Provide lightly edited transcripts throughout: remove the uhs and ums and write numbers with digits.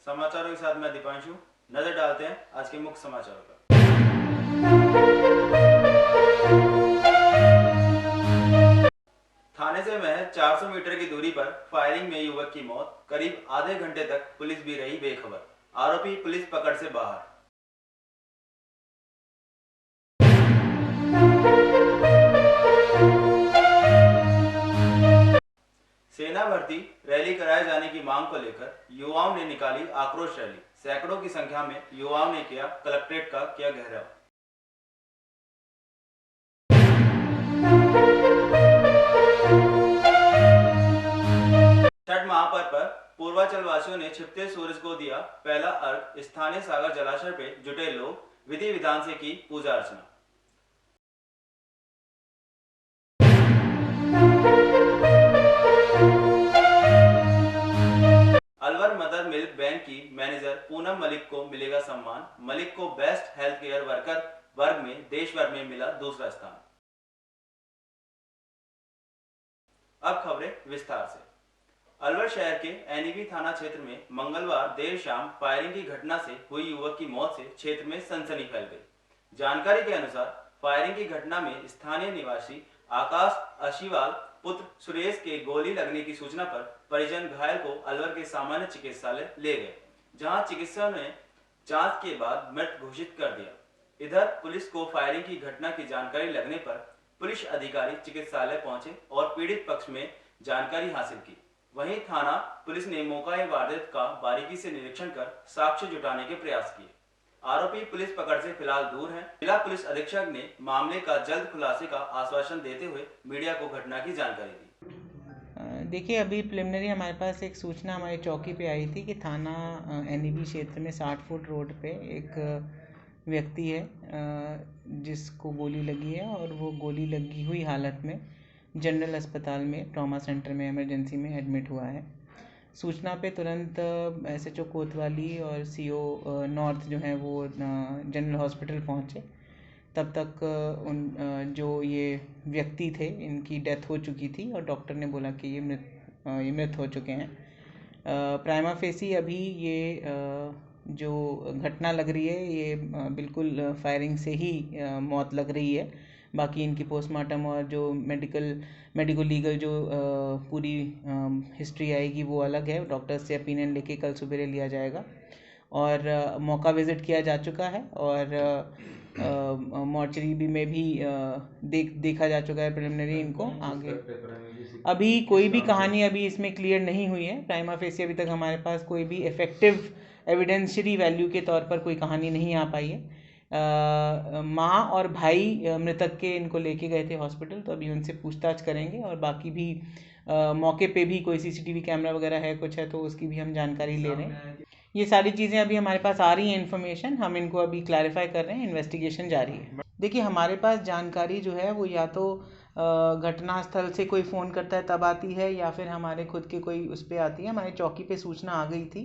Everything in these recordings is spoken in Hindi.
समाचारों के साथ मैं दीपांशु। नजर डालते हैं आज के मुख्य समाचारों पर। थाने से महज 400 मीटर की दूरी पर फायरिंग में युवक की मौत। करीब आधे घंटे तक पुलिस भी रही बेखबर। आरोपी पुलिस पकड़ से बाहर। सेना भर्ती रैली कराए जाने की मांग को लेकर युवाओं ने निकाली आक्रोश रैली। सैकड़ों की संख्या में युवाओं ने किया कलेक्ट्रेट का किया घेराव। छठ महापर्व पर पूर्वांचल वासियों ने छिपते सूरज को दिया पहला अर्घ। स्थानीय सागर जलाशय पे जुटे लोग विधि विधान से की पूजा अर्चना। अलवर मदर मिल्क बैंक की मैनेजर पूनम मलिक को मिलेगा सम्मान। मलिक को बेस्ट हेल्थ केयर वर्कर वर्ग में देश भर में मिला दूसरा स्थान। अब खबरें विस्तार से। अलवर शहर के एनईबी थाना क्षेत्र में मंगलवार देर शाम फायरिंग की घटना से हुई युवक की मौत से क्षेत्र में सनसनी फैल गई। जानकारी के अनुसार फायरिंग की घटना में स्थानीय निवासी आकाश अशीवाल पुत्र सुरेश के गोली लगने की सूचना पर परिजन घायल को अलवर के सामान्य चिकित्सालय ले गए, जहां चिकित्सकों ने जांच के बाद मृत घोषित कर दिया। इधर पुलिस को फायरिंग की घटना की जानकारी लगने पर पुलिस अधिकारी चिकित्सालय पहुंचे और पीड़ित पक्ष में जानकारी हासिल की। वहीं थाना पुलिस ने मौका वारदात का बारीकी से निरीक्षण कर साक्ष्य जुटाने के प्रयास किए। आरोपी पुलिस पकड़ से फिलहाल दूर हैं। जिला पुलिस अधीक्षक ने मामले का जल्द खुलासे का आश्वासन देते हुए मीडिया को घटना की जानकारी दी। देखिए, अभी प्रिलिमिनरी हमारे पास एक सूचना हमारी चौकी पे आई थी कि थाना एनईबी क्षेत्र में 60 फुट रोड पे एक व्यक्ति है जिसको गोली लगी है और वो गोली लगी हुई हालत में जनरल अस्पताल में ट्रॉमा सेंटर में इमरजेंसी में एडमिट हुआ है। सूचना पे तुरंत एसएचओ कोतवाली और सीओ नॉर्थ जो है वो जनरल हॉस्पिटल पहुँचे। तब तक जो ये व्यक्ति थे इनकी डेथ हो चुकी थी और डॉक्टर ने बोला कि ये मृत हो चुके हैं। प्राइमा फेसी अभी ये जो घटना लग रही है ये बिल्कुल फायरिंग से ही मौत लग रही है। बाकी इनकी पोस्टमार्टम और जो मेडिको लीगल जो पूरी हिस्ट्री आएगी वो अलग है। डॉक्टर्स से ओपिनियन लेके कल सुबह लिया जाएगा और मौका विज़िट किया जा चुका है और मॉर्चरी भी में भी देखा जा चुका है प्रिलिमिनरी इनको। आगे अभी कोई भी कहानी अभी इसमें क्लियर नहीं हुई है। प्राइमा फेसी अभी तक हमारे पास कोई भी इफेक्टिव एविडेंशियरी वैल्यू के तौर पर कोई कहानी नहीं आ पाई है। माँ और भाई मृतक के इनको लेके गए थे हॉस्पिटल, तो अभी उनसे पूछताछ करेंगे और बाकी भी मौके पे भी कोई सीसीटीवी कैमरा वगैरह है कुछ है तो उसकी भी हम जानकारी ले रहे हैं। ये सारी चीज़ें अभी हमारे पास आ रही हैं इन्फॉर्मेशन, हम इनको अभी क्लैरिफाई कर रहे हैं, इन्वेस्टिगेशन जारी है। देखिए, हमारे पास जानकारी जो है वो या तो घटनास्थल से कोई फ़ोन करता है तब आती है या फिर हमारे खुद के कोई उस पर आती है। हमारी चौकी पे सूचना आ गई थी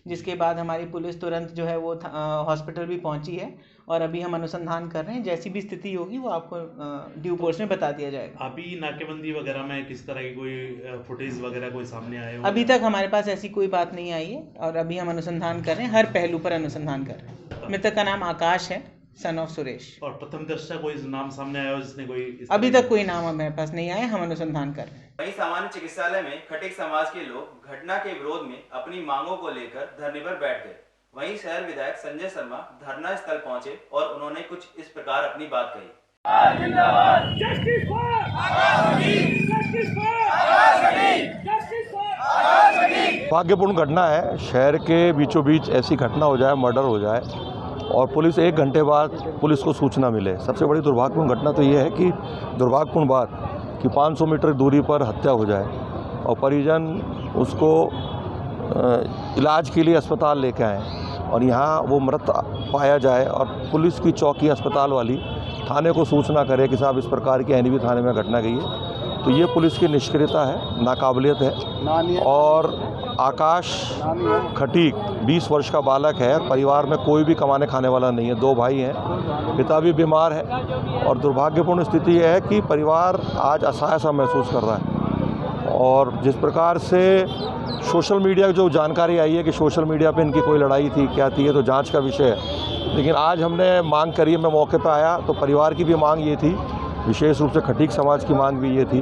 जिसके बाद हमारी पुलिस तुरंत जो है वो हॉस्पिटल भी पहुंची है और अभी हम अनुसंधान कर रहे हैं। जैसी भी स्थिति होगी वो आपको ड्यू कोर्स में बता दिया जाएगा। अभी नाकेबंदी वगैरह में किस तरह की कोई फुटेज वगैरह कोई सामने आए? अभी तक हमारे पास ऐसी कोई बात नहीं आई है और अभी हम अनुसंधान कर रहे हैं, हर पहलू पर अनुसंधान कर रहे हैं। मृतक का नाम आकाश है, सन ऑफ सुरेश। और प्रथम दृष्टया कोई नाम सामने आया हो जिसने कोई? अभी तक कोई नाम हमारे पास नहीं आया, हम अनुसंधान कर रहे हैं। वहीं सामान्य चिकित्सालय में खटिक समाज के लोग घटना के विरोध में अपनी मांगों को लेकर धरने पर बैठ गए। वहीं शहर विधायक संजय शर्मा धरना स्थल पहुंचे और उन्होंने कुछ इस प्रकार अपनी बात कही। भाग्यपूर्ण घटना है, शहर के बीचों बीच ऐसी घटना हो जाए, मर्डर हो जाए और पुलिस 1 घंटे बाद पुलिस को सूचना मिले। सबसे बड़ी दुर्भाग्यपूर्ण घटना तो ये है कि दुर्भाग्यपूर्ण बात कि 500 मीटर दूरी पर हत्या हो जाए और परिजन उसको इलाज के लिए अस्पताल लेके आए और यहाँ वो मृत पाया जाए और पुलिस की चौकी अस्पताल वाली थाने को सूचना करे कि साहब इस प्रकार की एनईबी थाने में घटना गई है, तो ये पुलिस की निष्क्रियता है, नाकाबिलियत है। और आकाश खटीक 20 वर्ष का बालक है, परिवार में कोई भी कमाने खाने वाला नहीं है, 2 भाई हैं, पिता भी बीमार है और दुर्भाग्यपूर्ण स्थिति यह है कि परिवार आज असहाय सा महसूस कर रहा है और जिस प्रकार से सोशल मीडिया जो जानकारी आई है कि सोशल मीडिया पे इनकी कोई लड़ाई थी क्या थी, ये तो जांच का विषय है। लेकिन आज हमने मांग करी है, मैं मौके पर आया तो परिवार की भी मांग ये थी, विशेष रूप से खटीक समाज की मांग भी ये थी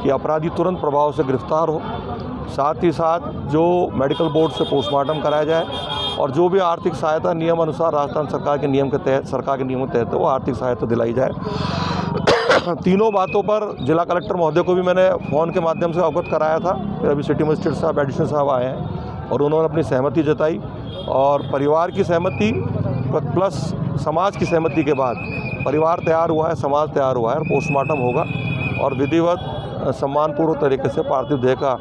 कि अपराधी तुरंत प्रभाव से गिरफ्तार हो, साथ ही साथ जो मेडिकल बोर्ड से पोस्टमार्टम कराया जाए और जो भी आर्थिक सहायता नियम अनुसार राजस्थान सरकार के नियम के तहत, सरकार के नियमों के तहत वो आर्थिक सहायता दिलाई जाए। तीनों बातों पर जिला कलेक्टर महोदय को भी मैंने फ़ोन के माध्यम से अवगत कराया था। फिर अभी सिटी मजिस्ट्रेट साहब, एडिशनल साहब आए हैं और उन्होंने अपनी सहमति जताई और परिवार की सहमति प्लस समाज की सहमति के बाद परिवार तैयार हुआ है, समाज तैयार हुआ है और पोस्टमार्टम होगा और विधिवत सम्मानपूर्वक तरीके से पार्थिव देह का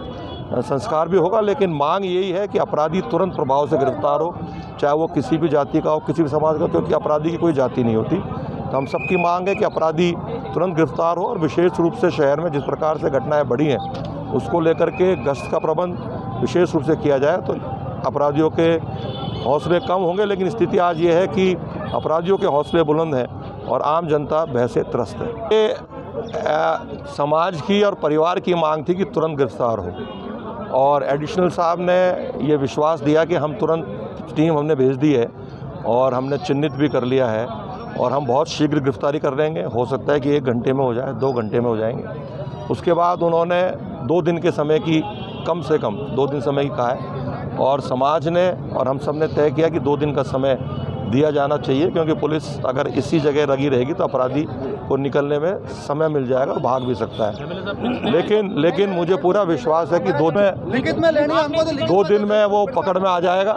संस्कार भी होगा। लेकिन मांग यही है कि अपराधी तुरंत प्रभाव से गिरफ्तार हो, चाहे वो किसी भी जाति का हो, किसी भी समाज का, क्योंकि अपराधी की कोई जाति नहीं होती। तो हम सबकी मांग है कि अपराधी तुरंत गिरफ्तार हो और विशेष रूप से शहर में जिस प्रकार से घटनाएं बढ़ी हैं उसको लेकर के गश्त का प्रबंध विशेष रूप से किया जाए तो अपराधियों के हौसले कम होंगे। लेकिन स्थिति आज ये है कि अपराधियों के हौसले बुलंद हैं और आम जनता भय से त्रस्त है। ये समाज की और परिवार की मांग थी कि तुरंत गिरफ्तार हो और एडिशनल साहब ने ये विश्वास दिया कि हम तुरंत टीम हमने भेज दी है और हमने चिन्हित भी कर लिया है और हम बहुत शीघ्र गिरफ्तारी कर लेंगे। हो सकता है कि 1 घंटे में हो जाए, 2 घंटे में हो जाएंगे। उसके बाद उन्होंने 2 दिन के समय की, कम से कम 2 दिन समय की कहा है और समाज ने और हम सब ने तय किया कि 2 दिन का समय दिया जाना चाहिए, क्योंकि पुलिस अगर इसी जगह लगी रहेगी तो अपराधी को निकलने में समय मिल जाएगा और भाग भी सकता है। लेकिन मुझे पूरा विश्वास है कि 2 दिन में वो पकड़ में आ जाएगा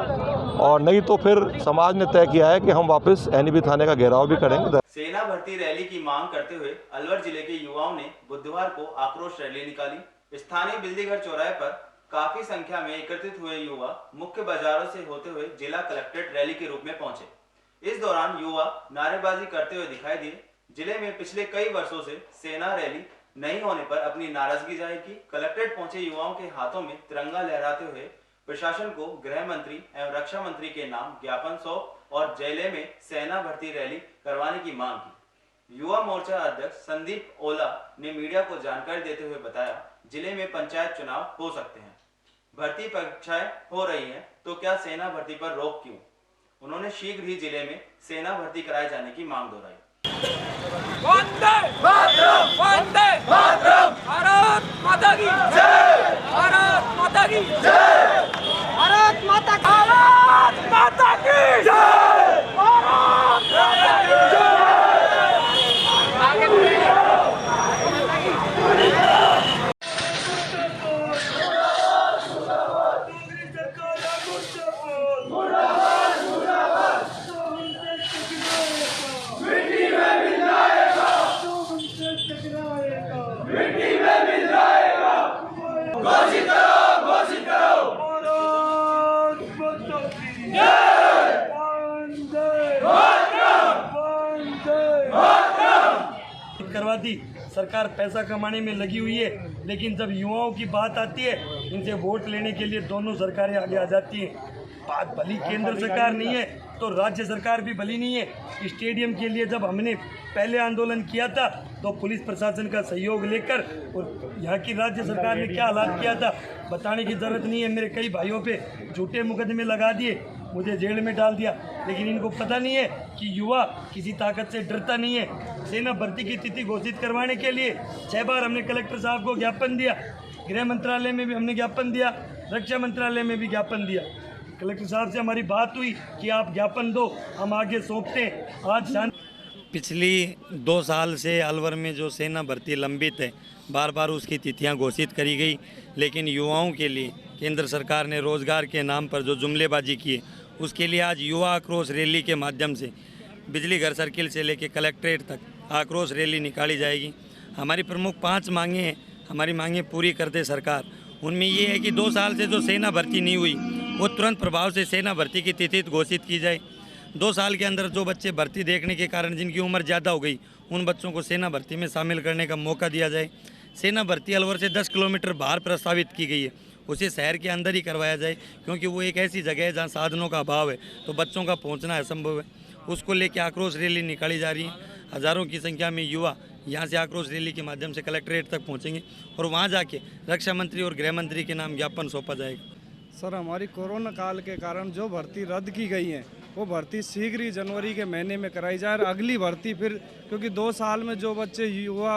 और नहीं तो फिर समाज ने तय किया है कि हम वापस एनईबी थाने का घेराव भी करेंगे। सेना भर्ती रैली की मांग करते हुए अलवर जिले के युवाओं ने बुधवार को आक्रोश रैली निकाली। स्थानीय बिजलीघर चौराहे पर काफी संख्या में एकत्रित हुए युवा मुख्य बाजारों से होते हुए जिला कलेक्ट्रेट रैली के रूप में पहुंचे। इस दौरान युवा नारेबाजी करते हुए दिखाई दिए। जिले में पिछले कई वर्षों से सेना रैली नहीं होने पर अपनी नाराजगी जाहिर की। कलेक्ट्रेट पहुंचे युवाओं के हाथों में तिरंगा लहराते हुए प्रशासन को गृह मंत्री एवं रक्षा मंत्री के नाम ज्ञापन सौंप और जिले में सेना भर्ती रैली करवाने की मांग की। युवा मोर्चा अध्यक्ष संदीप ओला ने मीडिया को जानकारी देते हुए बताया, जिले में पंचायत चुनाव हो सकते हैं, भर्ती परीक्षाएं हो रही हैं, तो क्या सेना भर्ती पर रोक क्यों? उन्होंने शीघ्र ही जिले में सेना भर्ती कराए जाने की मांग दोहराई। वंदे मातरम, वंदे मातरम, भारत माता की जय, भारत माता की जय, भारत माता की जय, भारत माता की जय, भारत माता की जय। करवा दी। सरकार पैसा कमाने में लगी हुई है, लेकिन जब युवाओं की बात आती है इनसे वोट लेने के लिए दोनों सरकारें आगे आ जाती हैं। बात भली केंद्र सरकार नहीं है तो राज्य सरकार भी भली नहीं है। स्टेडियम के लिए जब हमने पहले आंदोलन किया था तो पुलिस प्रशासन का सहयोग लेकर और यहाँ की राज्य सरकार ने क्या हालात किया था बताने की ज़रूरत नहीं है। मेरे कई भाइयों पे झूठे मुकदमे लगा दिए, मुझे जेल में डाल दिया, लेकिन इनको पता नहीं है कि युवा किसी ताकत से डरता नहीं है। सेना भर्ती की तिथि घोषित करवाने के लिए 6 बार हमने कलेक्टर साहब को ज्ञापन दिया, गृह मंत्रालय में भी हमने ज्ञापन दिया, रक्षा मंत्रालय में भी ज्ञापन दिया। कलेक्टर साहब से हमारी बात हुई कि आप ज्ञापन दो, हम आगे सौंपते हैं। आज पिछली 2 साल से अलवर में जो सेना भर्ती लंबित है, बार बार उसकी तिथियां घोषित करी गई, लेकिन युवाओं के लिए केंद्र सरकार ने रोज़गार के नाम पर जो जुमलेबाजी की है उसके लिए आज युवा आक्रोश रैली के माध्यम से बिजली घर सर्किल से लेकर कलेक्ट्रेट तक आक्रोश रैली निकाली जाएगी। हमारी प्रमुख 5 मांगें हैं, हमारी मांगें पूरी कर दे सरकार। उनमें ये है कि 2 साल से जो सेना भर्ती नहीं हुई वो तुरंत प्रभाव से सेना भर्ती की तिथि घोषित की जाए। 2 साल के अंदर जो बच्चे भर्ती देखने के कारण जिनकी उम्र ज़्यादा हो गई उन बच्चों को सेना भर्ती में शामिल करने का मौका दिया जाए। सेना भर्ती अलवर से 10 किलोमीटर बाहर प्रस्तावित की गई है, उसे शहर के अंदर ही करवाया जाए, क्योंकि वो एक ऐसी जगह है जहाँ साधनों का अभाव है तो बच्चों का पहुँचना असंभव है। उसको लेकर आक्रोश रैली निकाली जा रही है। हज़ारों की संख्या में युवा यहाँ से आक्रोश रैली के माध्यम से कलेक्ट्रेट तक पहुँचेंगे और वहाँ जाके रक्षा मंत्री और गृह मंत्री के नाम ज्ञापन सौंपा जाएगा। सर, हमारी कोरोना काल के कारण जो भर्ती रद्द की गई है वो भर्ती शीघ्र ही जनवरी के महीने में कराई जाए और अगली भर्ती फिर, क्योंकि 2 साल में जो बच्चे युवा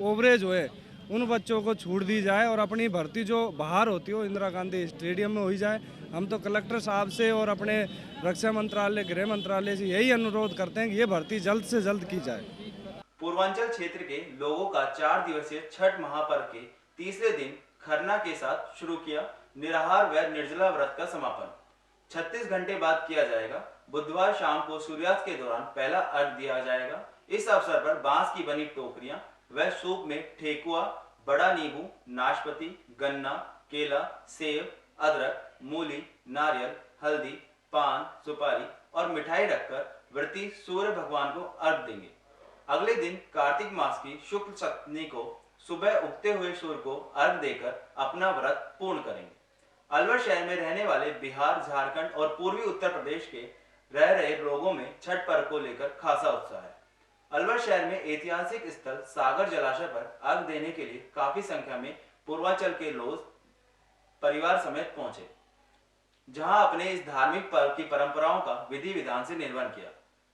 ओवरेज हुए उन बच्चों को छूट दी जाए और अपनी भर्ती जो बाहर होती हो इंदिरा गांधी स्टेडियम में हो जाए। हम तो कलेक्टर साहब से और अपने रक्षा मंत्रालय, गृह मंत्रालय से यही अनुरोध करते हैं कि ये भर्ती जल्द से जल्द की जाए। पूर्वांचल क्षेत्र के लोगों का 4 दिवसीय छठ महापर्व के तीसरे दिन खरना के साथ शुरू किया निराहार व निर्जला व्रत का समापन 36 घंटे बाद किया जाएगा। बुधवार शाम को सूर्यास्त के दौरान पहला अर्घ दिया जाएगा। इस अवसर पर बांस की बनी टोकरियां व सूप में ठेकुआ, बड़ा नींबू, नाशपाती, गन्ना, केला, सेब, अदरक, मूली, नारियल, हल्दी, पान, सुपारी और मिठाई रखकर व्रती सूर्य भगवान को अर्घ देंगे। अगले दिन कार्तिक मास की शुक्ल सप्तमी को सुबह उगते हुए सूर्य को अर्घ देकर अपना व्रत पूर्ण करेंगे। अलवर शहर में रहने वाले बिहार, झारखंड और पूर्वी उत्तर प्रदेश के रह रहे लोगों में छठ पर्व को लेकर खासा उत्साह है। अलवर शहर में ऐतिहासिक स्थल सागर जलाशय पर अर्घ देने के लिए काफी संख्या में पूर्वांचल के लोग परिवार समेत पहुंचे, जहां अपने इस धार्मिक पर्व की परंपराओं का विधि विधान से निर्वहन किया।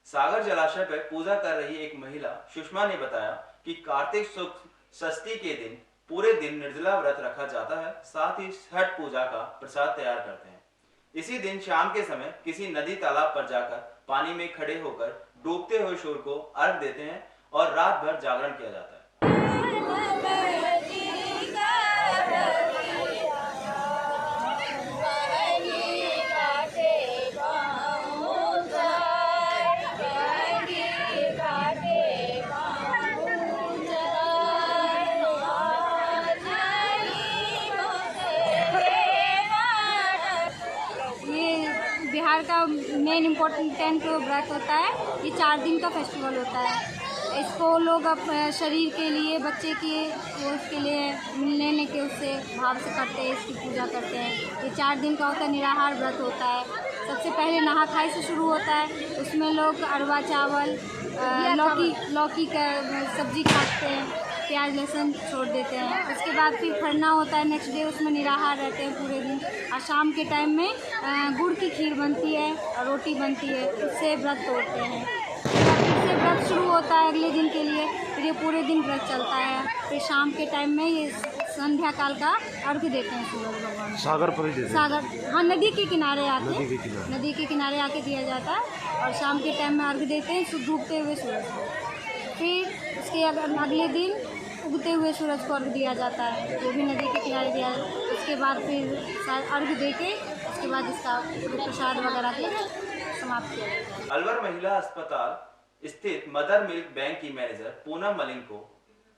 सागर जलाशय पर पूजा कर रही एक महिला सुषमा ने बताया कि कार्तिक शुक्ल षष्ठी के दिन पूरे दिन निर्जला व्रत रखा जाता है। साथ ही छठ पूजा का प्रसाद तैयार करते हैं। इसी दिन शाम के समय किसी नदी तालाब पर जाकर पानी में खड़े होकर डूबते हुए सूर्य को अर्घ देते हैं और रात भर जागरण किया जाता है। बिहार का मेन इम्पोर्टेंट व्रत होता है। ये 4 दिन का फेस्टिवल होता है। इसको लोग शरीर के लिए, बच्चे के उसके लिए लेने के उससे भाव से करते हैं, इसकी पूजा करते हैं। ये 4 दिन का होता है, निराहार व्रत होता है। सबसे पहले नहा खाई से शुरू होता है। उसमें लोग अरवा चावल, लौकी का सब्जी काटते हैं, प्याज लहसुन छोड़ देते हैं। उसके बाद फिर खरना होता है, नेक्स्ट डे उसमें निराहार रहते हैं पूरे दिन। और शाम के टाइम में गुड़ की खीर बनती है और रोटी बनती है, उससे व्रत तोड़ते हैं। फिर से व्रत शुरू होता है अगले दिन के लिए, फिर ये पूरे दिन व्रत चलता है। फिर शाम के टाइम में ये संध्या काल का अर्घ देते हैं सूरज भगवान। सागर पर ही देते हैं? सागर, हाँ, नदी के किनारे आके दिया जाता है और शाम के टाइम में अर्घ देते हैं डूबते हुए सूरज को। फिर उसके अगले दिन उगते हुए सूरज को अर्घ दिया जाता है, वो भी नदी के किनारे दिया जाता है। उसके बाद फिर अर्घ दे के उसके बाद इसका प्रसाद वगैरह के समाप्त किया जाता है। अलवर महिला अस्पताल स्थित मदर मिल्क बैंक की मैनेजर पूनम मलिक को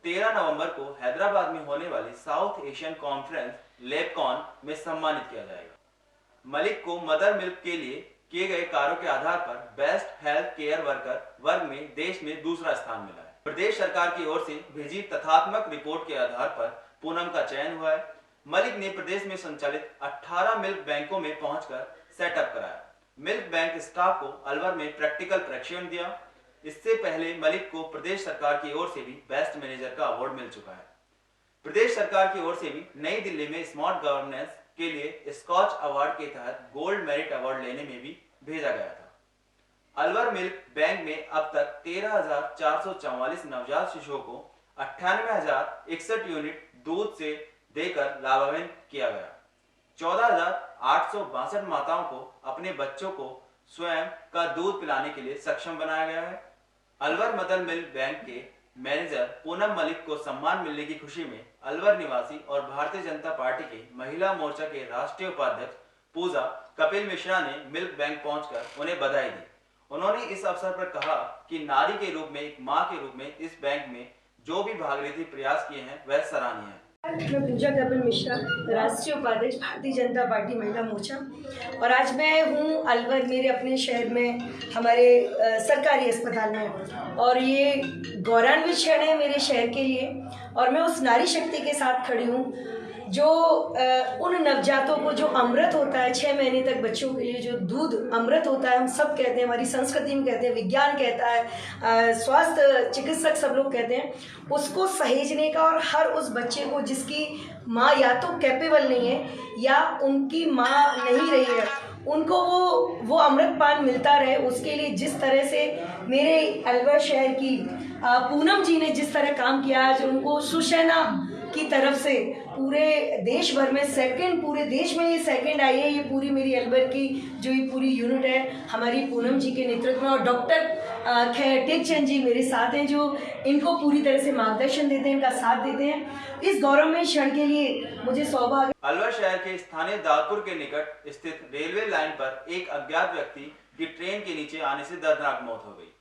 13 नवंबर को हैदराबाद में होने वाली साउथ एशियन कॉन्फ्रेंस लेबकॉन में सम्मानित किया जाएगा। मलिक को मदर मिल्क के लिए किए गए कार्यों के आधार पर बेस्ट हेल्थ केयर वर्कर वर्ग में देश में दूसरा स्थान मिला है। प्रदेश सरकार की ओर से भेजी तथ्यात्मक रिपोर्ट के आधार पर पूनम का चयन हुआ है। मलिक ने प्रदेश में संचालित 18 मिल्क बैंकों में पहुंचकर सेटअप कराया। मिल्क बैंक स्टाफ को अलवर में प्रैक्टिकल प्रशिक्षण दिया। इससे पहले मलिक को प्रदेश सरकार की ओर से भी बेस्ट मैनेजर का अवार्ड मिल चुका है। प्रदेश सरकार की ओर से भी नई दिल्ली में स्मार्ट गवर्नेंस के लिए स्कॉच अवार्ड के तहत गोल्ड मेरिट अवार्ड लेने में भी भेजा गया था। अलवर मिल्क बैंक में अब तक 13,444 नवजात शिशुओं को 98,061 यूनिट दूध से देकर लाभान्वित किया गया। 14,862 माताओं को अपने बच्चों को स्वयं का दूध पिलाने के लिए सक्षम बनाया गया है। अलवर मदर मिल्क बैंक के मैनेजर पूनम मलिक को सम्मान मिलने की खुशी में अलवर निवासी और भारतीय जनता पार्टी के महिला मोर्चा के राष्ट्रीय उपाध्यक्ष पूजा कपिल मिश्रा ने मिल्क बैंक पहुंचकर उन्हें बधाई दी। उन्होंने इस अवसर पर कहा कि नारी के रूप में, एक मां के रूप में इस बैंक में जो भी भागीरथी प्रयास किए हैं वह सराहनीय है। मैं पूजा कपिल मिश्रा, राष्ट्रीय उपाध्यक्ष भारतीय जनता पार्टी महिला मोर्चा, और आज मैं हूँ अलवर, मेरे अपने शहर में हमारे सरकारी अस्पताल में, और ये गौरवान्वित क्षण है मेरे शहर के लिए। और मैं उस नारी शक्ति के साथ खड़ी हूँ जो उन नवजातों को जो अमृत होता है 6 महीने तक बच्चों के लिए जो दूध अमृत होता है, हम सब कहते हैं, हमारी संस्कृति में कहते हैं, विज्ञान कहता है, स्वास्थ्य चिकित्सक सब लोग कहते हैं, उसको सहेजने का और हर उस बच्चे को जिसकी माँ या तो कैपेबल नहीं है या उनकी माँ नहीं रही है, उनको वो अमृत पान मिलता रहे, उसके लिए जिस तरह से मेरे अलवर शहर की पूनम जी ने जिस तरह काम किया, आज उनको सुशैना की तरफ से पूरे देश भर में पूरे देश में ये सेकंड आई है। ये पूरी मेरी अलवर की जो ये पूरी यूनिट है हमारी पूनम जी के नेतृत्व में, और डॉक्टर टेकचंद जी मेरे साथ हैं जो इनको पूरी तरह से मार्गदर्शन देते हैं, इनका साथ देते हैं। इस गौरवमय क्षण के लिए मुझे सौभाग्य। अलवर शहर के स्थानीय दादपुर के निकट स्थित रेलवे लाइन पर एक अज्ञात व्यक्ति की ट्रेन के नीचे आने से दर्दनाक मौत हो गई।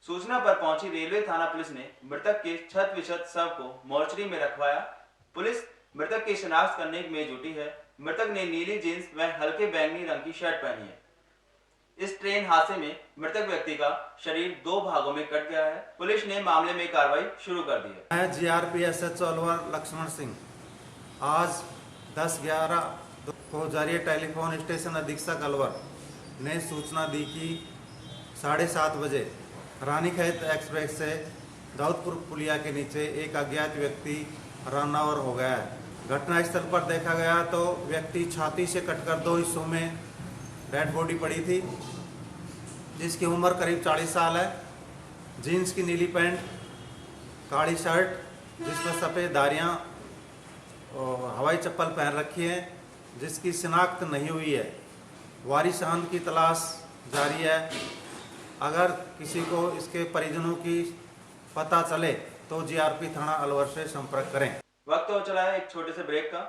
सूचना पर पहुंची रेलवे थाना पुलिस ने मृतक के क्षत विक्षत शव को मोर्चरी में रखवाया। पुलिस मृतक की शिनाख्त करने में जुटी है। मृतक ने नीली जींस व हल्के बैंगनी रंग की शर्ट पहनी है। इस ट्रेन हादसे में मृतक व्यक्ति का शरीर 2 भागों में कट गया है। पुलिस ने मामले में कार्रवाई शुरू कर दी है। मैं GRP SHO अलवर लक्ष्मण सिंह आज 10/11 को जारी टेलीफोन स्टेशन अधीक्षक अलवर ने सूचना दी कि 7:30 बजे रानीखेत एक्सप्रेस से दाऊदपुर पुलिया के नीचे एक अज्ञात व्यक्ति रन ओवर हो गया है। घटनास्थल पर देखा गया तो व्यक्ति छाती से कटकर 2 हिस्सों में डेड बॉडी पड़ी थी, जिसकी उम्र करीब 40 साल है। जीन्स की नीली पैंट, काली शर्ट जिसमें सफ़ेद धारियाँ, हवाई चप्पल पहन रखी है, जिसकी शिनाख्त नहीं हुई है। वारिसान की तलाश जारी है। अगर किसी को इसके परिजनों की पता चले तो GRP थाना अलवर से संपर्क करें। वक्त हो चला है एक छोटे से ब्रेक का,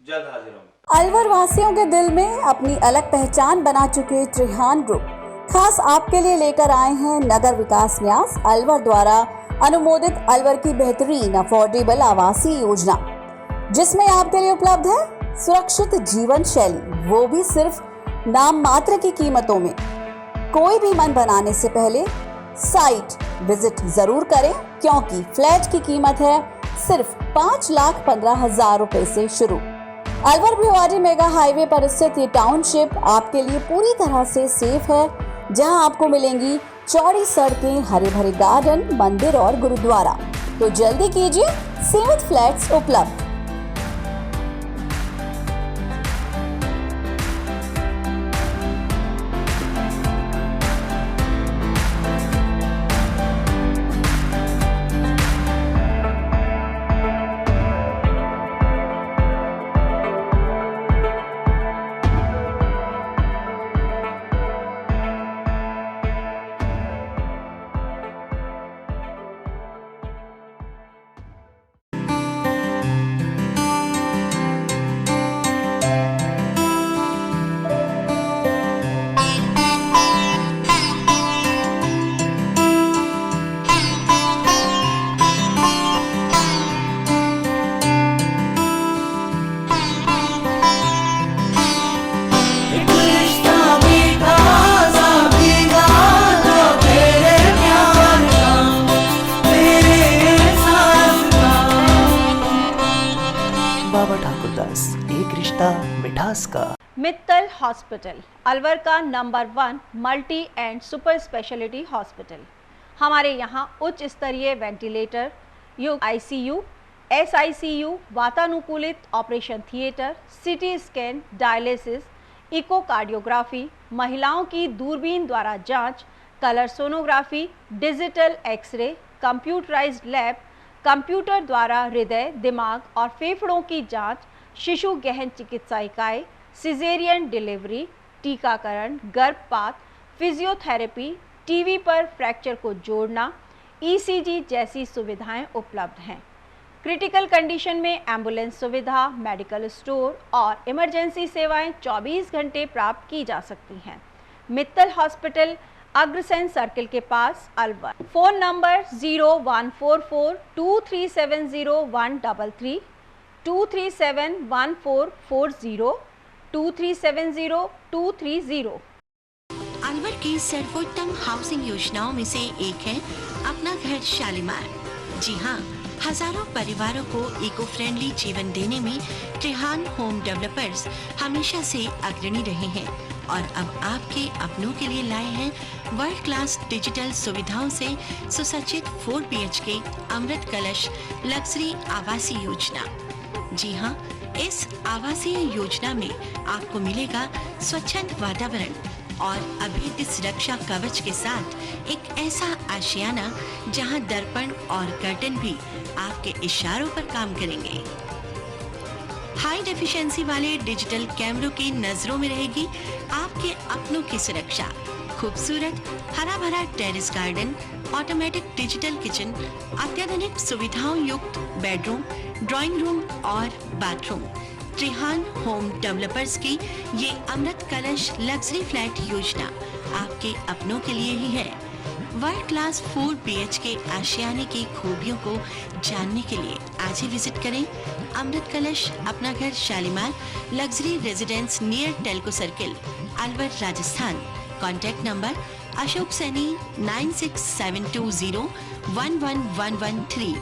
जल्द हाजिर होंगे। अलवर वासियों के दिल में अपनी अलग पहचान बना चुके त्रिहान ग्रुप खास आपके लिए लेकर आए हैं नगर विकास न्यास अलवर द्वारा अनुमोदित अलवर की बेहतरीन अफोर्डेबल आवासीय योजना, जिसमें आपके लिए उपलब्ध है सुरक्षित जीवन शैली, वो भी सिर्फ नाम मात्र की कीमतों में। कोई भी मन बनाने से पहले साइट विजिट जरूर करें, क्योंकि फ्लैट की कीमत है सिर्फ 5,15,000 रुपए से शुरू। अलवर भिवाड़ी मेगा हाईवे पर स्थित ये टाउनशिप आपके लिए पूरी तरह से सेफ है, जहां आपको मिलेंगी चौड़ी सड़कें, हरे भरे गार्डन, मंदिर और गुरुद्वारा। तो जल्दी कीजिए, सीमित फ्लैट्स उपलब्ध। एक रिश्ता मिठास का। मित्तल हॉस्पिटल अलवर का number 1 multi and super specialty hospital. हमारे यहाँ उच्च स्तरीय वेंटिलेटर युक्त ICU, SICU, वातानुकूलित operation theatre, CT scan, dialysis, echocardiography, महिलाओं की दूरबीन द्वारा जांच, colour sonography, digital x-ray, computerised lab, computer द्वारा हृदय, दिमाग और फेफड़ों की जांच, शिशु गहन चिकित्सा इकाई, सिजेरियन डिलीवरी, टीकाकरण, गर्भपात, फिजियोथेरेपी, टीवी पर फ्रैक्चर को जोड़ना, ECG जैसी सुविधाएं उपलब्ध हैं। क्रिटिकल कंडीशन में एम्बुलेंस सुविधा, मेडिकल स्टोर और इमरजेंसी सेवाएं 24 घंटे प्राप्त की जा सकती हैं। मित्तल हॉस्पिटल अग्रसेन सर्किल के पास अलवर। Phone number 01442370 2371440 2370230। अलवर की सर्वोत्तम हाउसिंग योजनाओं में से एक है अपना घर शालीमार। जी हाँ, हजारों परिवारों को इको फ्रेंडली जीवन देने में त्रिहान होम डेवलपर्स हमेशा से अग्रणी रहे हैं और अब आपके अपनों के लिए लाए हैं वर्ल्ड क्लास डिजिटल सुविधाओं से सुसज्जित 4 BHK अमृत कलश लग्जरी आवासीय योजना। जी हाँ, इस आवासीय योजना में आपको मिलेगा स्वच्छंद वातावरण और अभेद्य सुरक्षा कवच के साथ एक ऐसा आशियाना जहां दर्पण और कर्टन भी आपके इशारों पर काम करेंगे। हाई डेफिशिएंसी वाले डिजिटल कैमरों की नजरों में रहेगी आपके अपनों की सुरक्षा। खूबसूरत हरा भरा terrace garden, automatic digital kitchen, अत्याधुनिक सुविधाओं युक्त बेडरूम, ड्राइंग रूम और बाथरूम। त्रिहान होम डेवलपर्स की ये अमृत कलश लग्जरी फ्लैट योजना आपके अपनों के लिए ही है। वर्ल्ड क्लास 4 BHK आशियाने की खूबियों को जानने के लिए आज ही विजिट करें अमृत कलश अपना घर Shalimar luxury residence near Telco circle, Alwar, Rajasthan. Contact number Ashok Saini 9672011113।